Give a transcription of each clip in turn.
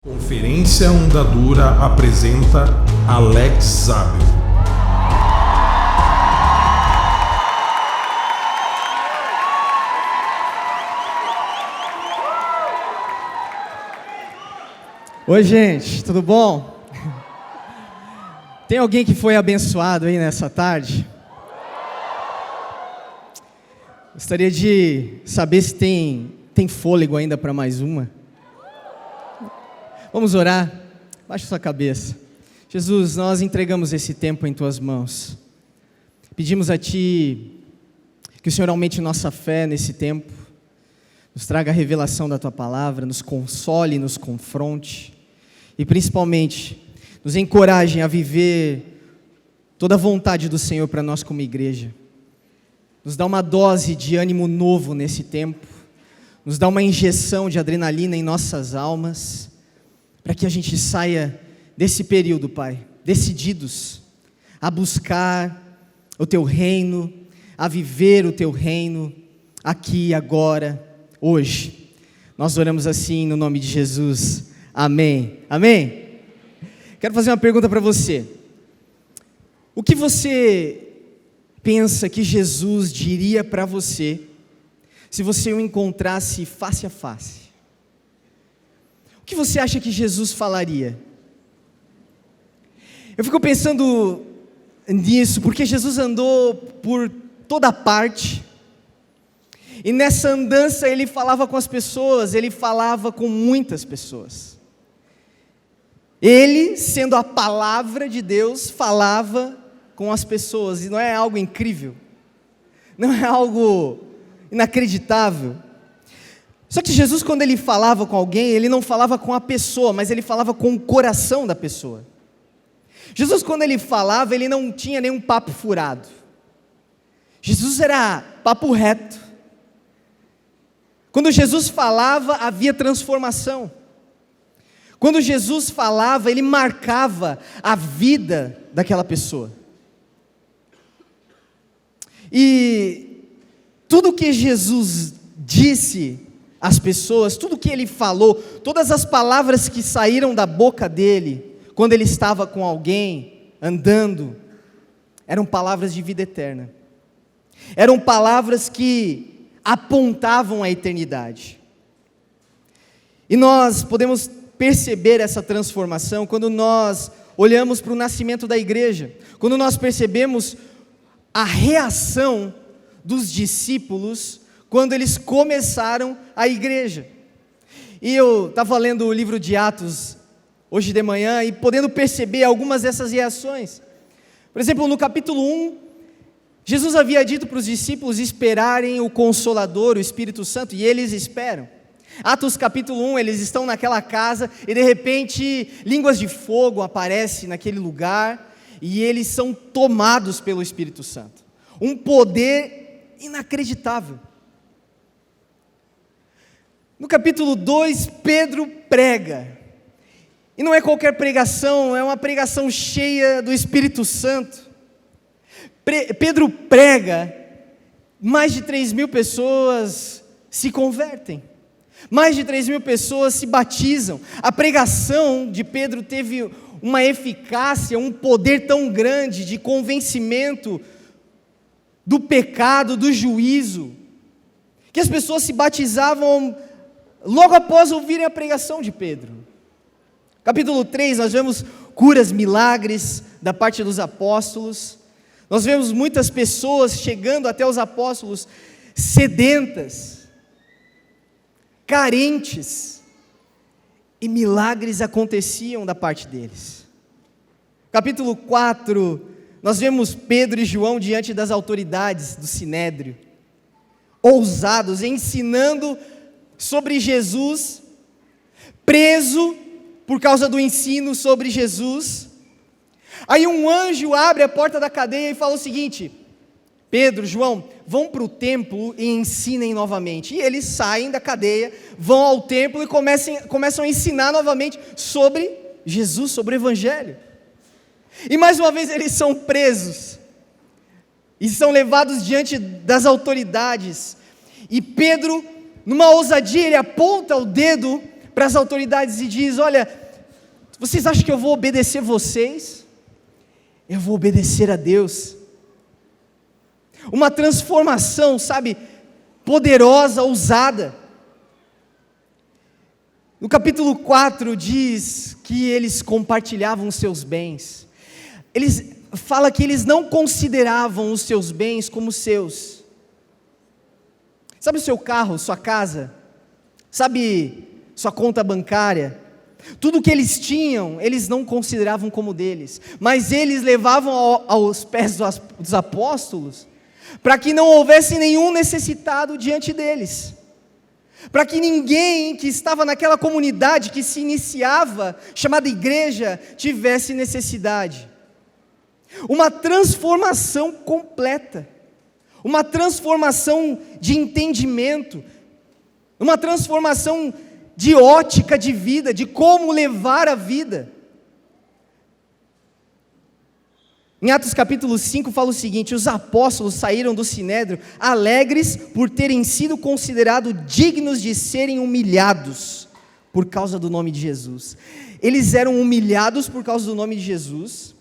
Conferência Andadura apresenta Alex Zabel. Oi, gente, tudo bom? Tem alguém que foi abençoado aí nessa tarde? Gostaria de saber se tem fôlego ainda para mais uma. Vamos orar? Baixa sua cabeça. Jesus, nós entregamos esse tempo em Tuas mãos. Pedimos a Ti que o Senhor aumente nossa fé nesse tempo, nos traga a revelação da Tua palavra, nos console, nos confronte e principalmente nos encoraje a viver toda a vontade do Senhor para nós como igreja. Nos dá uma dose de ânimo novo nesse tempo, nos dá uma injeção de adrenalina em nossas almas, para que a gente saia desse período, Pai, decididos a buscar o Teu reino, a viver o Teu reino, aqui, agora, hoje. Nós oramos assim no nome de Jesus, amém, amém? Quero fazer uma pergunta para você. O que você pensa que Jesus diria para você, se você o encontrasse face a face? O que você acha que Jesus falaria? Eu fico pensando nisso, porque Jesus andou por toda parte, e nessa andança ele falava com as pessoas, ele falava com muitas pessoas. Ele, sendo a palavra de Deus, falava com as pessoas, e não é algo incrível? Não é algo inacreditável? Só que Jesus, quando ele falava com alguém, ele não falava com a pessoa, mas ele falava com o coração da pessoa. Jesus, quando ele falava, ele não tinha nenhum papo furado. Jesus era papo reto. Quando Jesus falava, havia transformação. Quando Jesus falava, ele marcava a vida daquela pessoa. E tudo que Jesus disse as pessoas, tudo que ele falou, todas as palavras que saíram da boca dele, quando ele estava com alguém, andando, eram palavras de vida eterna, eram palavras que apontavam a eternidade. E nós podemos perceber essa transformação quando nós olhamos para o nascimento da igreja, quando nós percebemos a reação dos discípulos quando eles começaram a igreja. E eu estava lendo o livro de Atos hoje de manhã e podendo perceber algumas dessas reações. Por exemplo, no capítulo 1, Jesus havia dito para os discípulos esperarem o Consolador, o Espírito Santo, e eles esperam. Atos capítulo 1, eles estão naquela casa e de repente línguas de fogo aparecem naquele lugar e eles são tomados pelo Espírito Santo. Um poder inacreditável. No capítulo 2, Pedro prega, e não é qualquer pregação, é uma pregação cheia do Espírito Santo. Pedro prega, mais de 3.000 pessoas se convertem, mais de 3.000 pessoas se batizam. A pregação de Pedro teve uma eficácia, um poder tão grande de convencimento do pecado, do juízo, que as pessoas se batizavam logo após ouvirem a pregação de Pedro. Capítulo 3, nós vemos curas, milagres da parte dos apóstolos. Nós vemos muitas pessoas chegando até os apóstolos sedentas, carentes, e milagres aconteciam da parte deles. Capítulo 4, nós vemos Pedro e João diante das autoridades do Sinédrio, ousados, ensinando sobre Jesus, preso por causa do ensino sobre Jesus. Aí um anjo abre a porta da cadeia e fala o seguinte: Pedro, João, vão para o templo e ensinem novamente. E eles saem da cadeia, vão ao templo e começam a ensinar novamente sobre Jesus, sobre o Evangelho. E mais uma vez eles são presos e são levados diante das autoridades. E Pedro, numa ousadia, ele aponta o dedo para as autoridades e diz: olha, vocês acham que eu vou obedecer vocês? Eu vou obedecer a Deus. Uma transformação, sabe, poderosa, ousada. No capítulo 4 diz que eles compartilhavam os seus bens. Fala que eles não consideravam os seus bens como seus. Sabe o seu carro, sua casa? Sabe sua conta bancária? Tudo que eles tinham, eles não consideravam como deles. Mas eles levavam aos pés dos apóstolos, para que não houvesse nenhum necessitado diante deles. Para que ninguém que estava naquela comunidade que se iniciava, chamada igreja, tivesse necessidade. Uma transformação completa, uma transformação de entendimento, uma transformação de ótica de vida, de como levar a vida. Em Atos capítulo 5 fala o seguinte: os apóstolos saíram do sinédrio alegres por terem sido considerados dignos de serem humilhados por causa do nome de Jesus. Eles eram humilhados por causa do nome de Jesus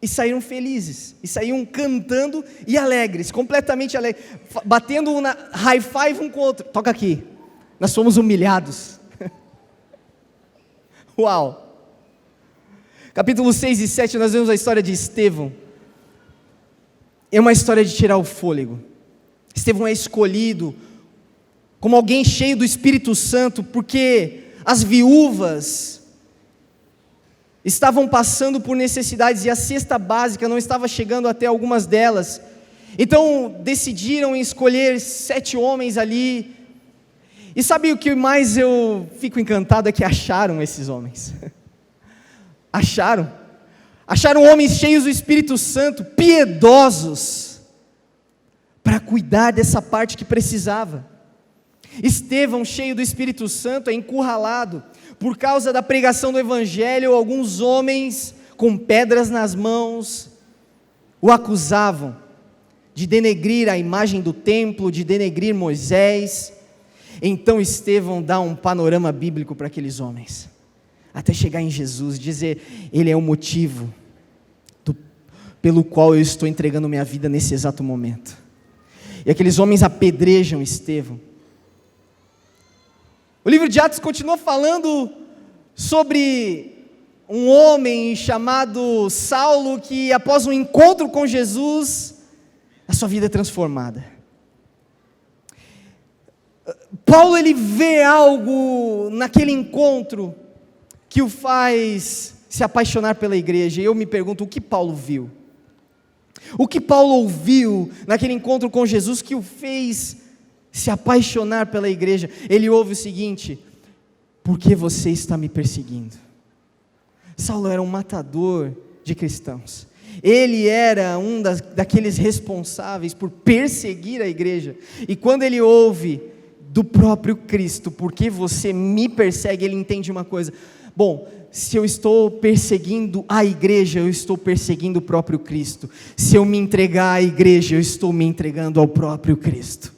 e saíram felizes, e saíram cantando e alegres, completamente alegres, batendo na high five um com o outro. Toca aqui, nós fomos humilhados. Uau! Capítulo 6 e 7, nós vemos a história de Estevão. É uma história de tirar o fôlego. Estevão é escolhido como alguém cheio do Espírito Santo, porque as viúvas estavam passando por necessidades, e a cesta básica não estava chegando até algumas delas. Então decidiram escolher 7 homens ali. E sabe o que mais eu fico encantado? É que acharam esses homens. Acharam homens cheios do Espírito Santo, piedosos, para cuidar dessa parte que precisava. Estevão, cheio do Espírito Santo, é encurralado. Por causa da pregação do Evangelho, alguns homens com pedras nas mãos o acusavam de denegrir a imagem do templo, de denegrir Moisés. Então Estevão dá um panorama bíblico para aqueles homens, até chegar em Jesus, dizer: Ele é o motivo pelo qual eu estou entregando minha vida nesse exato momento. E aqueles homens apedrejam Estevão. O livro de Atos continua falando sobre um homem chamado Saulo, que após um encontro com Jesus, a sua vida é transformada. Paulo, ele vê algo naquele encontro que o faz se apaixonar pela igreja. E eu me pergunto, o que Paulo viu? O que Paulo ouviu naquele encontro com Jesus que o fez se apaixonar pela igreja? Ele ouve o seguinte: por que você está me perseguindo? Saulo era um matador de cristãos. Ele era um daqueles responsáveis por perseguir a igreja. E quando ele ouve do próprio Cristo: por que você me persegue? Ele entende uma coisa: bom, se eu estou perseguindo a igreja, eu estou perseguindo o próprio Cristo. Se eu me entregar à igreja, eu estou me entregando ao próprio Cristo.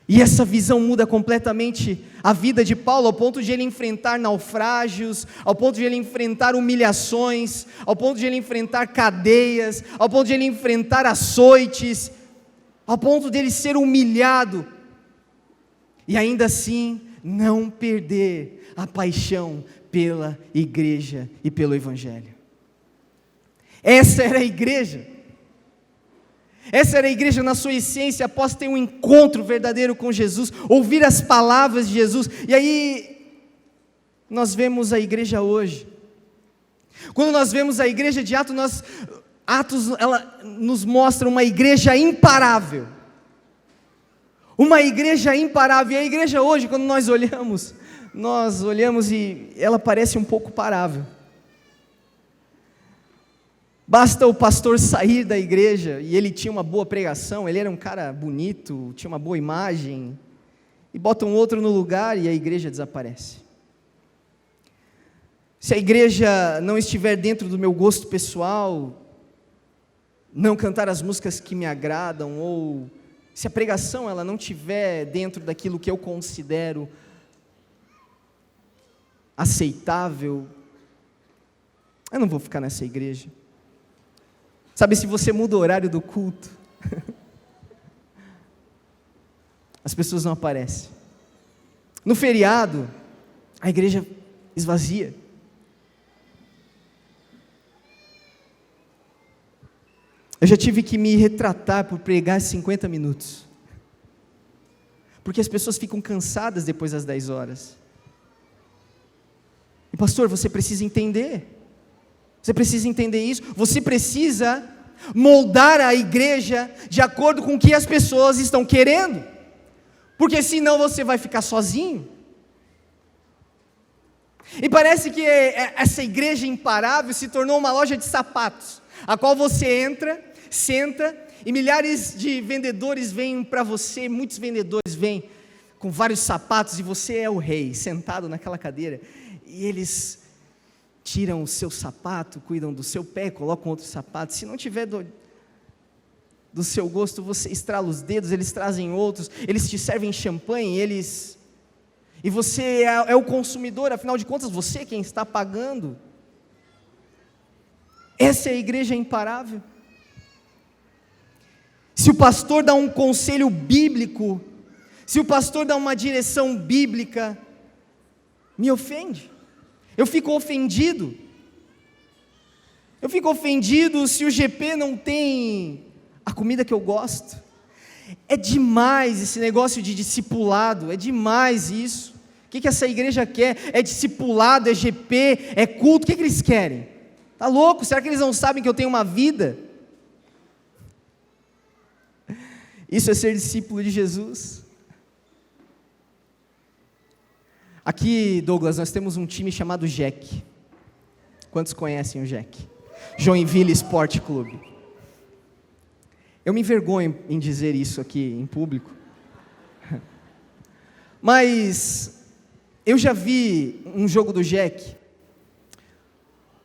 E essa visão muda completamente a vida de Paulo, ao ponto de ele enfrentar naufrágios, ao ponto de ele enfrentar humilhações, ao ponto de ele enfrentar cadeias, ao ponto de ele enfrentar açoites, ao ponto de ele ser humilhado, e ainda assim não perder a paixão pela igreja e pelo Evangelho. Essa era a igreja. Essa era a igreja na sua essência, após ter um encontro verdadeiro com Jesus, ouvir as palavras de Jesus. E aí nós vemos a igreja hoje. Quando nós vemos a igreja de Atos, ela nos mostra uma igreja imparável. Uma igreja imparável. E a igreja hoje, quando nós olhamos e ela parece um pouco parável. Basta o pastor sair da igreja, e ele tinha uma boa pregação, ele era um cara bonito, tinha uma boa imagem, e bota um outro no lugar e a igreja desaparece. Se a igreja não estiver dentro do meu gosto pessoal, não cantar as músicas que me agradam, ou se a pregação ela não estiver dentro daquilo que eu considero aceitável, eu não vou ficar nessa igreja. Sabe, se você muda o horário do culto, as pessoas não aparecem. No feriado, a igreja esvazia. Eu já tive que me retratar por pregar 50 minutos. Porque as pessoas ficam cansadas depois das 10 horas. E pastor, você precisa entender. Você precisa entender isso. Você precisa moldar a igreja de acordo com o que as pessoas estão querendo. Porque senão você vai ficar sozinho. E parece que essa igreja imparável se tornou uma loja de sapatos, a qual você entra, senta, e milhares de vendedores vêm para você, muitos vendedores vêm com vários sapatos, e você é o rei, sentado naquela cadeira, e eles tiram o seu sapato, cuidam do seu pé, colocam outro sapato. Se não tiver do seu gosto, você estrala os dedos, eles trazem outros, eles te servem champanhe, e você é o consumidor, afinal de contas, você é quem está pagando. Essa é a igreja imparável. Se o pastor dá um conselho bíblico, se o pastor dá uma direção bíblica, me ofende. Eu fico ofendido. Eu fico ofendido se o GP não tem a comida que eu gosto. É demais esse negócio de discipulado, é demais isso. O que essa igreja quer? É discipulado, é GP, é culto, o que eles querem? Tá louco? Será que eles não sabem que eu tenho uma vida? Isso é ser discípulo de Jesus. Aqui, Douglas, nós temos um time chamado JEC. Quantos conhecem o JEC? Joinville Esporte Clube. Eu me envergonho em dizer isso aqui em público, mas eu já vi um jogo do JEC,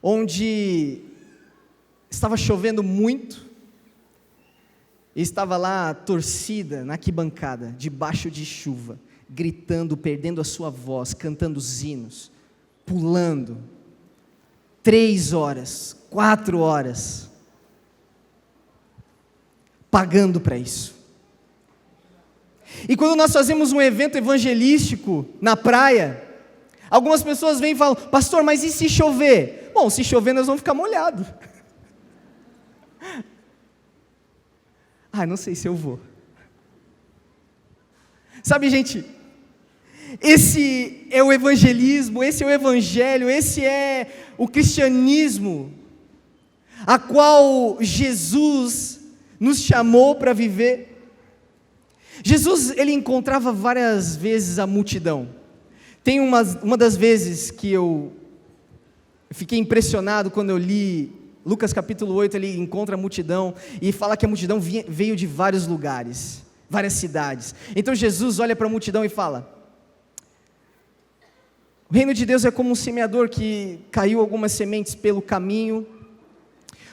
onde estava chovendo muito, e estava lá a torcida na arquibancada, debaixo de chuva, gritando, perdendo a sua voz, cantando os hinos, pulando, 3 horas, 4 horas, pagando para isso. E quando nós fazemos um evento evangelístico na praia, algumas pessoas vêm e falam: pastor, mas e se chover? Bom, se chover nós vamos ficar molhados. Não sei se eu vou. Sabe, gente, esse é o evangelismo, esse é o evangelho, esse é o cristianismo, a qual Jesus nos chamou para viver. Jesus, ele encontrava várias vezes a multidão. Tem uma das vezes que eu fiquei impressionado quando eu li Lucas capítulo 8, ele encontra a multidão e fala que a multidão veio de vários lugares, várias cidades. Então Jesus olha para a multidão e fala: o reino de Deus é como um semeador que caiu algumas sementes pelo caminho,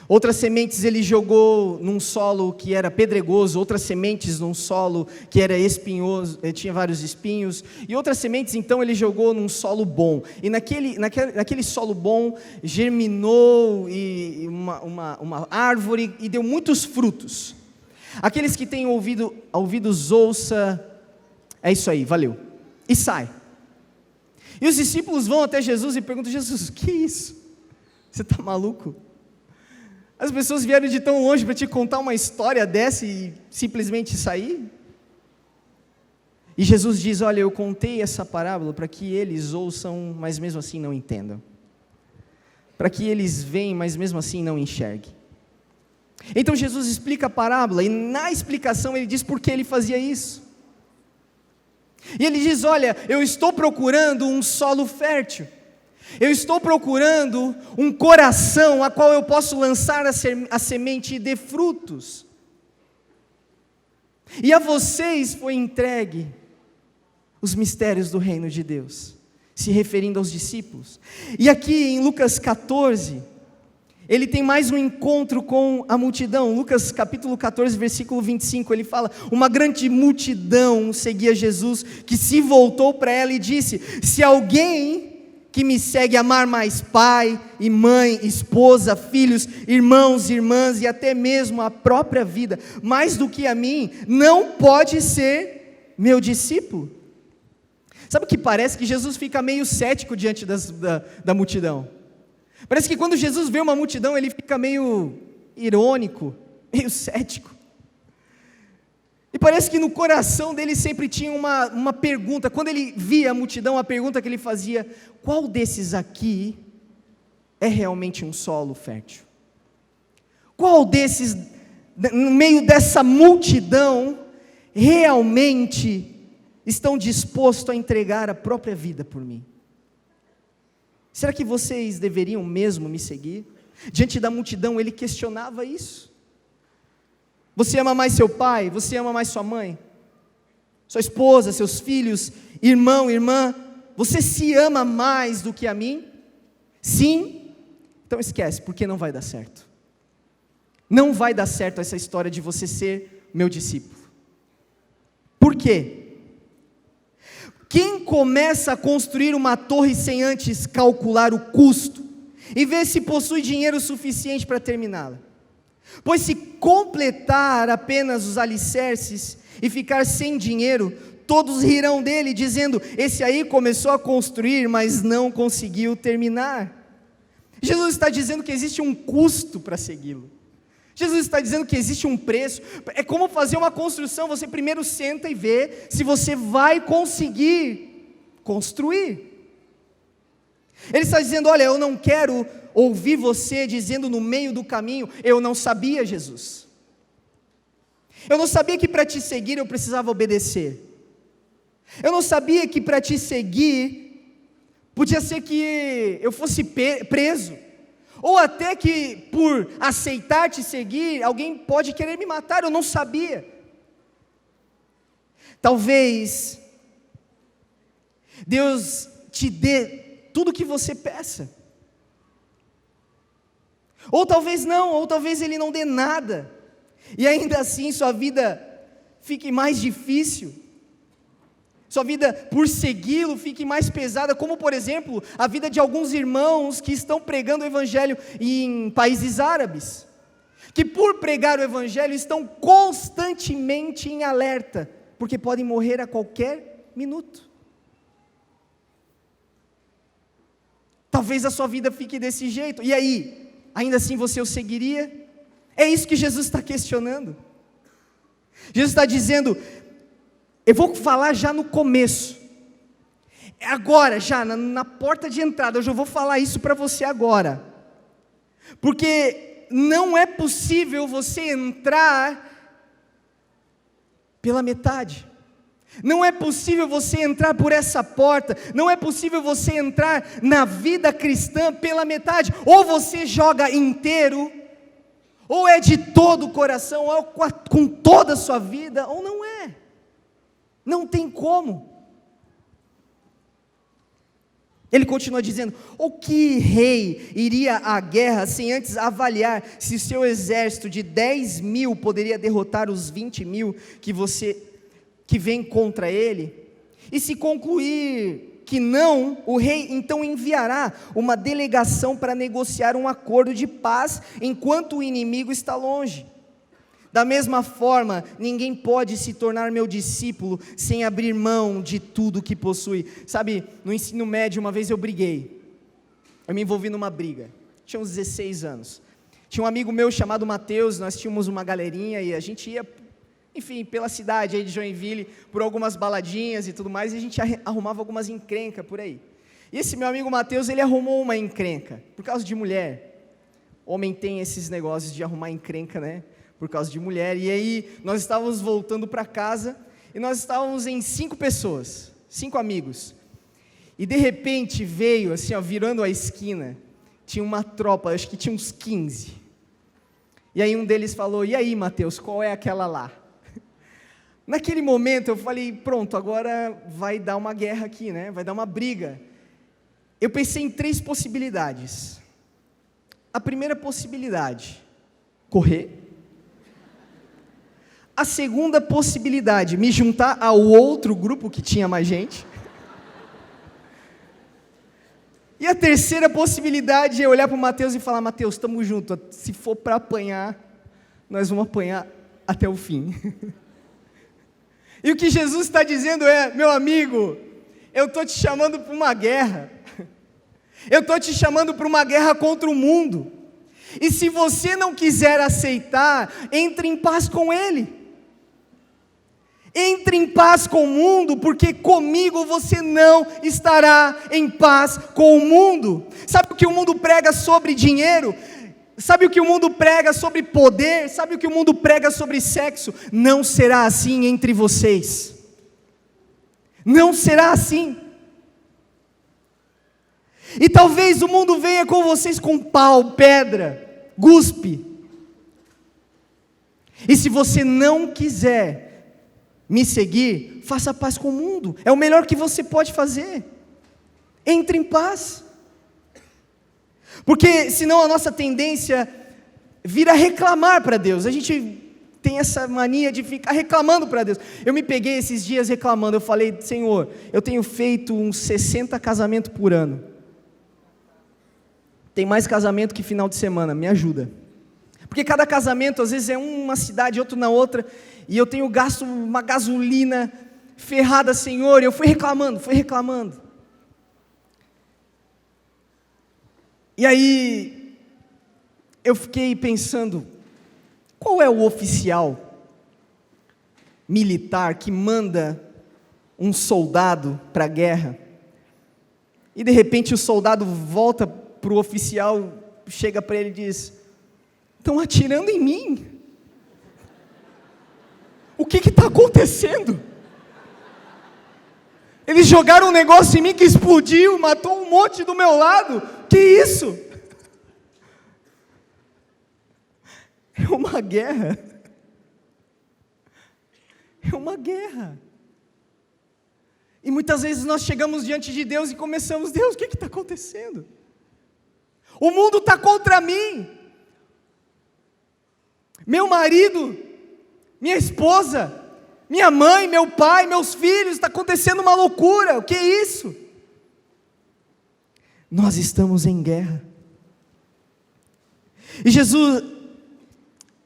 outras sementes ele jogou num solo que era pedregoso, outras sementes num solo que era espinhoso, tinha vários espinhos, e outras sementes então ele jogou num solo bom, e naquele solo bom germinou uma árvore e deu muitos frutos. Aqueles que têm ouvidos ouça, é isso aí, valeu, e sai. E os discípulos vão até Jesus e perguntam: Jesus, o que é isso? Você está maluco? As pessoas vieram de tão longe para te contar uma história dessa e simplesmente sair? E Jesus diz: olha, eu contei essa parábola para que eles ouçam, mas mesmo assim não entendam. Para que eles veem, mas mesmo assim não enxerguem. Então Jesus explica a parábola, e na explicação ele diz por que ele fazia isso. E ele diz: olha, eu estou procurando um solo fértil. Eu estou procurando um coração a qual eu posso lançar a semente e dê frutos. E a vocês foi entregue os mistérios do reino de Deus, se referindo aos discípulos. E aqui em Lucas 14, ele tem mais um encontro com a multidão. Lucas capítulo 14, versículo 25, ele fala: uma grande multidão seguia Jesus, que se voltou para ela e disse: se alguém que me segue amar mais pai e mãe, esposa, filhos, irmãos, irmãs e até mesmo a própria vida, mais do que a mim, não pode ser meu discípulo. Sabe o que parece? Que Jesus fica meio cético diante da multidão. Parece que quando Jesus vê uma multidão, ele fica meio irônico, meio cético. E parece que no coração dele sempre tinha uma pergunta. Quando ele via a multidão, a pergunta que ele fazia: qual desses aqui é realmente um solo fértil? Qual desses, no meio dessa multidão, realmente estão dispostos a entregar a própria vida por mim? Será que vocês deveriam mesmo me seguir? Diante da multidão, ele questionava isso. Você ama mais seu pai? Você ama mais sua mãe? Sua esposa, seus filhos, irmão, irmã? Você se ama mais do que a mim? Sim? Então esquece, porque não vai dar certo. Não vai dar certo essa história de você ser meu discípulo. Por quê? Quem começa a construir uma torre sem antes calcular o custo e ver se possui dinheiro suficiente para terminá-la? Pois se completar apenas os alicerces e ficar sem dinheiro, todos rirão dele, dizendo: esse aí começou a construir, mas não conseguiu terminar. Jesus está dizendo que existe um custo para segui-lo. Jesus está dizendo que existe um preço. É como fazer uma construção. Você primeiro senta e vê se você vai conseguir construir. Ele está dizendo: olha, eu não quero ouvir você dizendo no meio do caminho: eu não sabia, Jesus. Eu não sabia que para te seguir eu precisava obedecer. Eu não sabia que para te seguir podia ser que eu fosse preso. Ou até que por aceitar te seguir, alguém pode querer me matar. Eu não sabia. Talvez Deus te dê tudo o que você peça. Ou talvez não, ou talvez Ele não dê nada. E ainda assim sua vida fique mais difícil. Sua vida, por segui-lo, fique mais pesada, como por exemplo, a vida de alguns irmãos que estão pregando o Evangelho em países árabes, que por pregar o Evangelho estão constantemente em alerta, porque podem morrer a qualquer minuto. Talvez a sua vida fique desse jeito, e aí, ainda assim você o seguiria? É isso que Jesus está questionando. Jesus está dizendo: eu vou falar já no começo, agora já na porta de entrada, eu já vou falar isso para você agora, porque não é possível você entrar pela metade, não é possível você entrar por essa porta, não é possível você entrar na vida cristã pela metade, ou você joga inteiro, ou é de todo o coração, ou com toda a sua vida, ou não é. Não tem como. Ele continua dizendo: o que rei iria à guerra sem antes avaliar se seu exército de 10.000 poderia derrotar os 20.000 que vem contra ele? E se concluir que não, o rei então enviará uma delegação para negociar um acordo de paz enquanto o inimigo está longe. Da mesma forma, ninguém pode se tornar meu discípulo sem abrir mão de tudo que possui. Sabe, no ensino médio, uma vez eu briguei. Eu me envolvi numa briga. Tinha uns 16 anos. Tinha um amigo meu chamado Mateus, nós tínhamos uma galerinha e a gente ia, enfim, pela cidade aí de Joinville, por algumas baladinhas e tudo mais, e a gente arrumava algumas encrencas por aí. E esse meu amigo Mateus, ele arrumou uma encrenca, por causa de mulher. Homem tem esses negócios de arrumar encrenca, né? Por causa de mulher. E aí nós estávamos voltando para casa e nós estávamos em 5 pessoas, 5 amigos, e de repente veio assim, ó, virando a esquina, tinha uma tropa, acho que tinha uns 15, e aí um deles falou: e aí, Mateus, qual é aquela lá? Naquele momento eu falei: pronto, agora vai dar uma guerra aqui, né? Vai dar uma briga. Eu pensei em 3 possibilidades. A primeira possibilidade: correr. A segunda possibilidade: me juntar ao outro grupo que tinha mais gente. E a terceira possibilidade é olhar para o Mateus e falar: Mateus, estamos juntos, se for para apanhar, nós vamos apanhar até o fim. E o que Jesus está dizendo é: meu amigo, eu estou te chamando para uma guerra, eu estou te chamando para uma guerra contra o mundo, e se você não quiser aceitar, entre em paz com Ele. Entre em paz com o mundo, porque comigo você não estará em paz com o mundo. Sabe o que o mundo prega sobre dinheiro? Sabe o que o mundo prega sobre poder? Sabe o que o mundo prega sobre sexo? Não será assim entre vocês. Não será assim. E talvez o mundo venha com vocês com pau, pedra, guspe. E se você não quiser me seguir, faça paz com o mundo. É o melhor que você pode fazer. Entre em paz. Porque senão a nossa tendência vira reclamar para Deus. A gente tem essa mania de ficar reclamando para Deus. Eu me peguei esses dias reclamando. Eu falei: Senhor, eu tenho feito uns 60 casamentos por ano. Tem mais casamento que final de semana, me ajuda. Porque cada casamento às vezes é uma cidade, outro na outra, e eu tenho gasto uma gasolina ferrada, Senhor, e eu fui reclamando. E aí, eu fiquei pensando, qual é o oficial militar que manda um soldado para a guerra, e de repente o soldado volta para o oficial, chega para ele e diz: estão atirando em mim. O que está acontecendo? Eles jogaram um negócio em mim que explodiu, matou um monte do meu lado. Que isso? É uma guerra. É uma guerra. E muitas vezes nós chegamos diante de Deus e começamos: Deus, o que está acontecendo? O mundo está contra mim. Meu marido, minha esposa, minha mãe, meu pai, meus filhos, está acontecendo uma loucura. O que é isso? Nós estamos em guerra. E Jesus,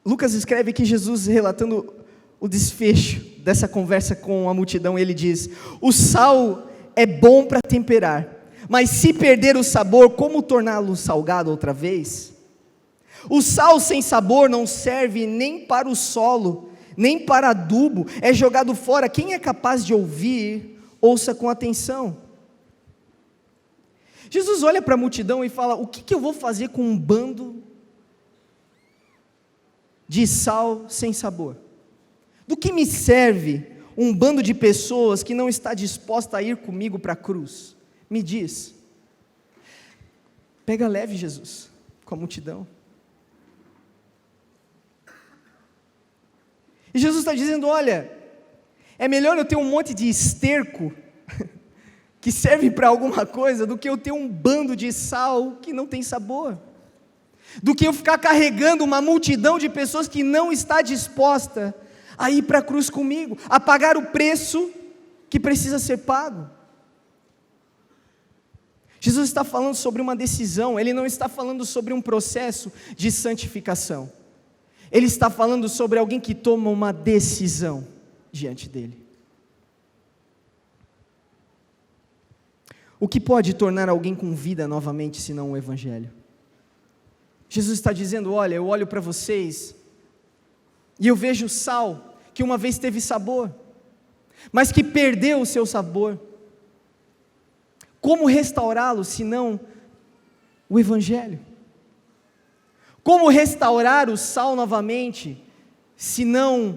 Lucas escreve que Jesus, relatando o desfecho dessa conversa com a multidão, ele diz: o sal é bom para temperar, mas se perder o sabor, como torná-lo salgado outra vez? O sal sem sabor não serve nem para o solo, nem para adubo, é jogado fora. Quem é capaz de ouvir, ouça com atenção. Jesus olha para a multidão e fala: o que eu vou fazer com um bando de sal sem sabor? Do que me serve um bando de pessoas que não está disposta a ir comigo para a cruz? Me diz. Pega leve, Jesus, com a multidão. E Jesus está dizendo: olha, é melhor eu ter um monte de esterco que serve para alguma coisa, do que eu ter um bando de sal que não tem sabor, do que eu ficar carregando uma multidão de pessoas que não está disposta a ir para a cruz comigo, a pagar o preço que precisa ser pago. Jesus está falando sobre uma decisão, Ele não está falando sobre um processo de santificação. Ele está falando sobre alguém que toma uma decisão diante dele. O que pode tornar alguém com vida novamente, senão o Evangelho? Jesus está dizendo: olha, eu olho para vocês, e eu vejo sal, que uma vez teve sabor, mas que perdeu o seu sabor. Como restaurá-lo, senão o Evangelho? Como restaurar o sal novamente, se não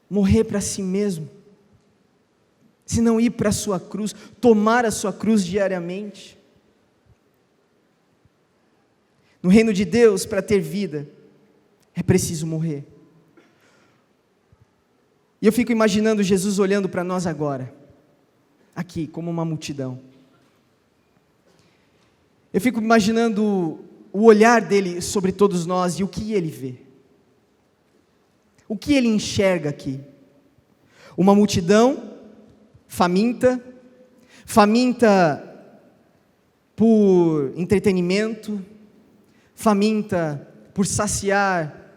morrer para si mesmo, se não ir para a sua cruz, tomar a sua cruz diariamente? No reino de Deus, para ter vida, é preciso morrer. E eu fico imaginando Jesus olhando para nós agora, aqui, como uma multidão. Eu fico imaginando o olhar dele sobre todos nós e o que ele vê. O que ele enxerga aqui? Uma multidão faminta por entretenimento, faminta por saciar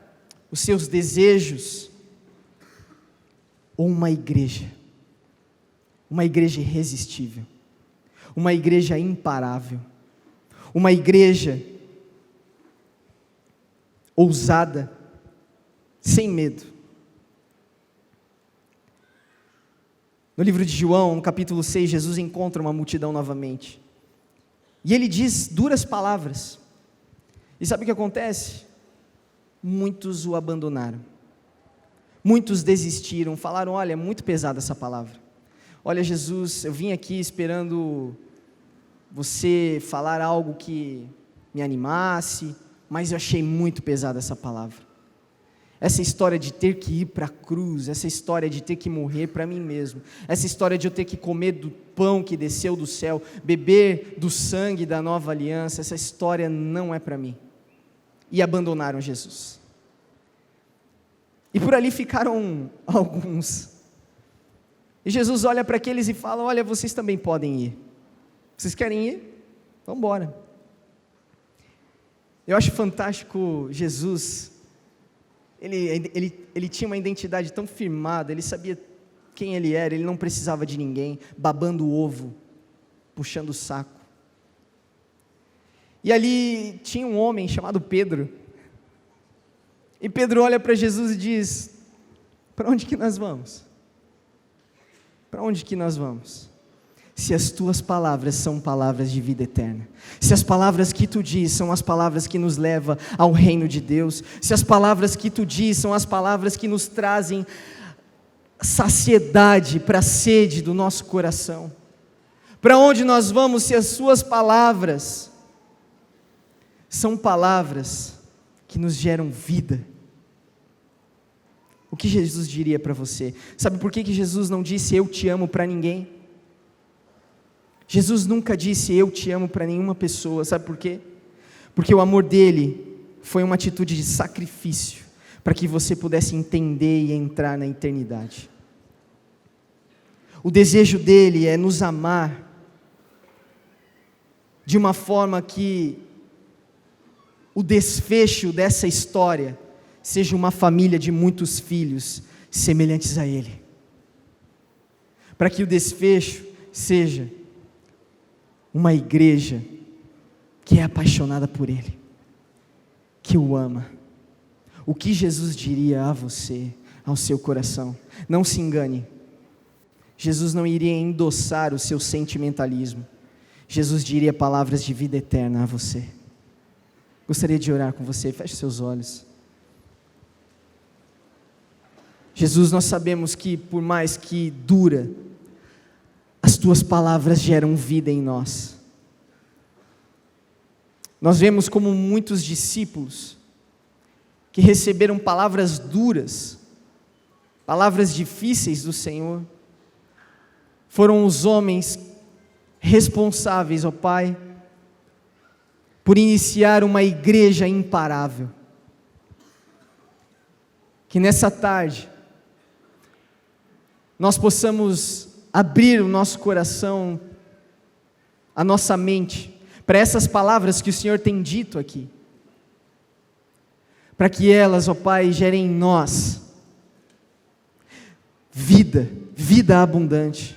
os seus desejos, ou uma igreja irresistível, uma igreja imparável, uma igreja ousada, sem medo. No livro de João, no capítulo 6, Jesus encontra uma multidão novamente, e ele diz duras palavras, e sabe o que acontece? Muitos o abandonaram, muitos desistiram, falaram: olha, é muito pesada essa palavra, olha Jesus, eu vim aqui esperando você falar algo que me animasse, mas eu achei muito pesada essa palavra, essa história de ter que ir para a cruz, essa história de ter que morrer para mim mesmo, essa história de eu ter que comer do pão que desceu do céu, beber do sangue da nova aliança, essa história não é para mim, e abandonaram Jesus. E por ali ficaram alguns. E Jesus olha para aqueles e fala: olha, vocês também podem ir. Vocês querem ir? Vamos embora. Eu acho fantástico Jesus. Ele tinha uma identidade tão firmada, ele sabia quem ele era, ele não precisava de ninguém, babando o ovo, puxando o saco. E ali tinha um homem chamado Pedro. E Pedro olha para Jesus e diz: para onde que nós vamos? Para onde que nós vamos? Se as tuas palavras são palavras de vida eterna, se as palavras que tu diz são as palavras que nos levam ao reino de Deus, se as palavras que tu diz são as palavras que nos trazem saciedade para a sede do nosso coração, para onde nós vamos se as suas palavras são palavras que nos geram vida? O que Jesus diria para você? Sabe por que Jesus não disse eu te amo para ninguém? Jesus nunca disse eu te amo para nenhuma pessoa, sabe por quê? Porque o amor dele foi uma atitude de sacrifício, para que você pudesse entender e entrar na eternidade. O desejo dele é nos amar de uma forma que o desfecho dessa história seja uma família de muitos filhos semelhantes a ele, para que o desfecho seja uma igreja que é apaixonada por ele, que o ama. O que Jesus diria a você, ao seu coração? Não se engane, Jesus não iria endossar o seu sentimentalismo, Jesus diria palavras de vida eterna a você. Gostaria de orar com você, feche seus olhos. Jesus, nós sabemos que por mais que dura, as tuas palavras geram vida em nós. Nós vemos como muitos discípulos que receberam palavras duras, palavras difíceis do Senhor, foram os homens responsáveis, ó Pai, por iniciar uma igreja imparável. Que nessa tarde nós possamos abrir o nosso coração, a nossa mente, para essas palavras que o Senhor tem dito aqui, para que elas, ó Pai, gerem em nós vida abundante,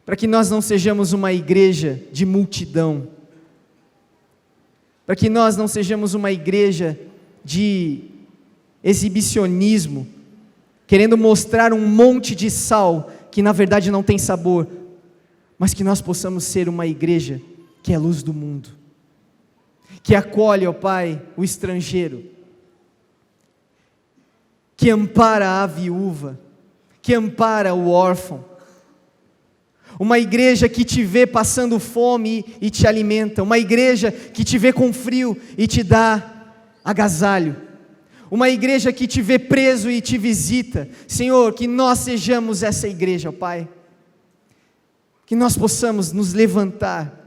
para que nós não sejamos uma igreja de multidão, para que nós não sejamos uma igreja de exibicionismo, querendo mostrar um monte de sal que na verdade não tem sabor, mas que nós possamos ser uma igreja que é a luz do mundo, que acolhe, ó Pai, o estrangeiro, que ampara a viúva, que ampara o órfão, uma igreja que te vê passando fome e te alimenta, uma igreja que te vê com frio e te dá agasalho, uma igreja que te vê preso e te visita. Senhor, que nós sejamos essa igreja, ó Pai, que nós possamos nos levantar,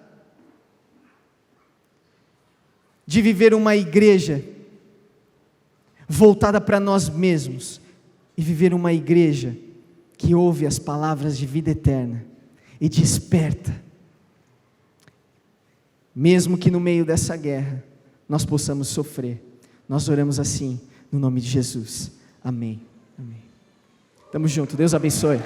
de viver uma igreja voltada para nós mesmos, e viver uma igreja que ouve as palavras de vida eterna, e desperta, mesmo que no meio dessa guerra nós possamos sofrer. Nós oramos assim, no nome de Jesus. Amém. Amém. Tamo junto, Deus abençoe.